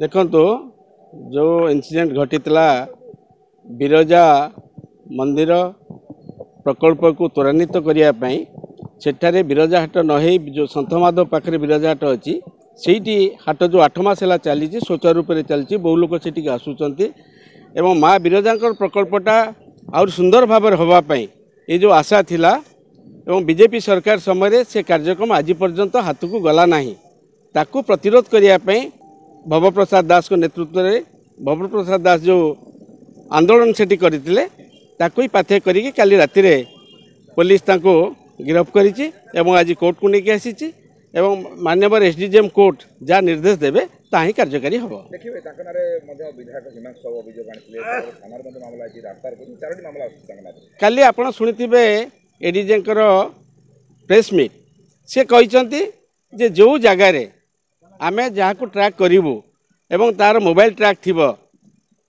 देखो जो इनसीडेंट घटी बिरजा मंदिर प्रकल्प को त्वरान्वित करने सेठारे बिरजा हाट नहे जो सन्तमाधव पाखे बिरजा हाट अच्छी से हाट जो 8 मास है चली सुचारू रूप से चलती बहु लोग से आसुँच माँ बिरजा प्रकल्पटा आउर सुंदर भाव होगापाई ये जो आशा थिला एवं बीजेपी सरकार समय से कार्यक्रम आज पर्यंत हाथ को गला नहीं ताकू प्रतिरोध करने भवप्रसाद दास को नेतृत्व में भवप्रसाद दास जो आंदोलन सेठी करते ताकू ही पाथे करी काली राति रे पुलिस ताको गिरफ्त करिछि एवं आज कोर्ट को लेकिन आसी एवं माननीय एसडीजेएम कोर्ट जहाँ निर्देश देवे ता ही कार्यकारी हम काली आप शुणिथे एडीजेकर प्रेस मीट से कहते जे जो जगार आमे जहाँ को ट्रैक करूँ एवं तार मोबाइल ट्रैक थी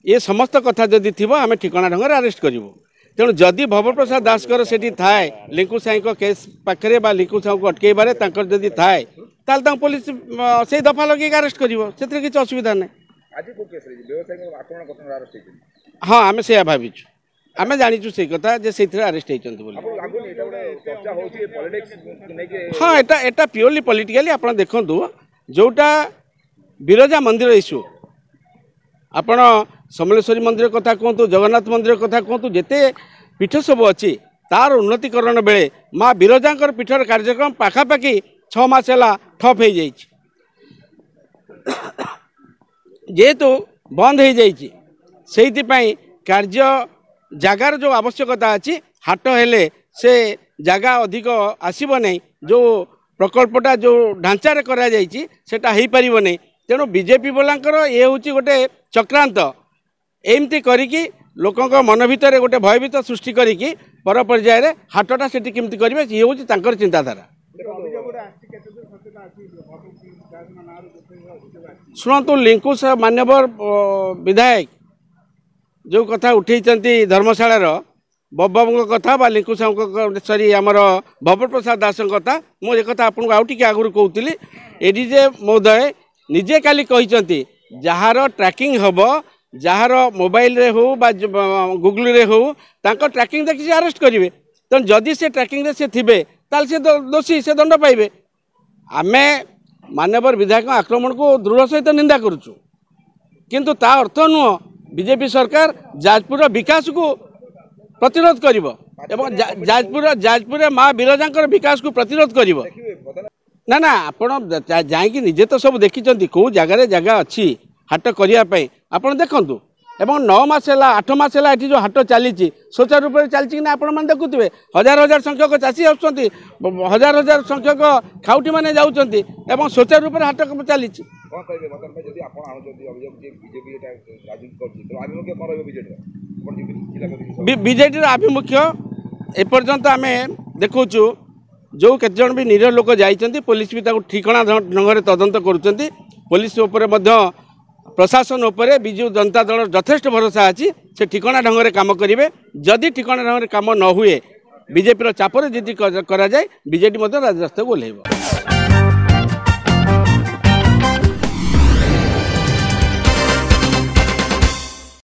ये समस्त कथा जदि थी आम ठिकाना ढंग से अरेस्ट करूँ तेणु जदि भवप्रसाद दास से थाए लिंकु साई को केस पाखे लिंकु साई को अटकईबार जदि थाए ताल पुलिस से दफा लगे अरेस्ट कर किसी असुविधा ना हाँ आम से भावुँ आम जाचु से कथा से अरेस्ट होती हाँ एटा प्योरली पॉलिटिकली आप देखु जोटा बिरजा मंदिर इश्यू आपण समलेश्वरी मंदिर कथा कहतु जगन्नाथ मंदिर कथा कहतु जिते पीठ सब अच्छी तार उन्नतीकरण बेले माँ बिरजा पीठर कार्यक्रम पाखापाखि 6 मास है ठप हो जाइए जेहेतु बंद हो जाइए कार्य जगार जो आवश्यकता अच्छी हाट हेले से जगह अधिक आसब नहीं जो प्रकल्पटा जो ढांचार करा जाइए सेटा हो पार नहीं तेणु बीजेपी वालांकर ये हूँ गोटे चक्रांत एमती करिकी लोकों मन भितर गोटे भयभीत सृष्टि करिकी पर पर्यायर हाटटा से केमती करेंगे ये हूँ चिंताधारा शुणु लिंकु मान्यवर विधायक जो कथा उठे धर्मशालार बब्बू कथा बा लिंकु सॉरी आमर भवप्रसाद दास कथा मुझे कथा आपको आउ टे आगुरी कहती एडीजे महोदय निजे काली कहते जार ट्रैकिंग हम जार मोबाइल रे हो बा गूगल रे हो तांको ट्रैकिंग देखी से अरेस्ट करेंगे तेणु जदि से ट्रैकिंग रे से थिबे ताल से दोषी से दंड पाइबे आमे मान्यवर विधायक आक्रमण को दृढ़ सहित निंदा करुचु किंतु ता अर्थ नुह बीजेपी सरकार जाजपुर विकास को प्रतिरोध करिवो एवं जाजपुर माँ बिरजा विकास को प्रतिरोध करिवो ना ना आपण जाइए निजे तो सब देखी कौ जगार जगह अच्छी हाट करने आपड़ देखु एवं 9 मास है 8 मास है जो हाट चली सुचारू रूप से चलती कि आप देखुए हजार हजार संख्यक चाषी आसुँच हजार हजार संख्यक खाउटी मैंने जाऊँच सुचारू रूप से हाट चली बीजेडी आभिमुख्य एपर्यंत आम देखु जो केत जन भी निरीह लोक जाइए पुलिस भी ठिकाना ढंग से तदंत करुँच पुलिस प्रशासन उपरे बिजु जनता दल यथेष्ट भरोसा अच्छी से ठिकाना ढंग से काम करेंगे जदि ठिकाना ढंग से काम न हुए बीजेपी चापर जी करा जाए बीजेडी राजरास्ता को ओह्लैब।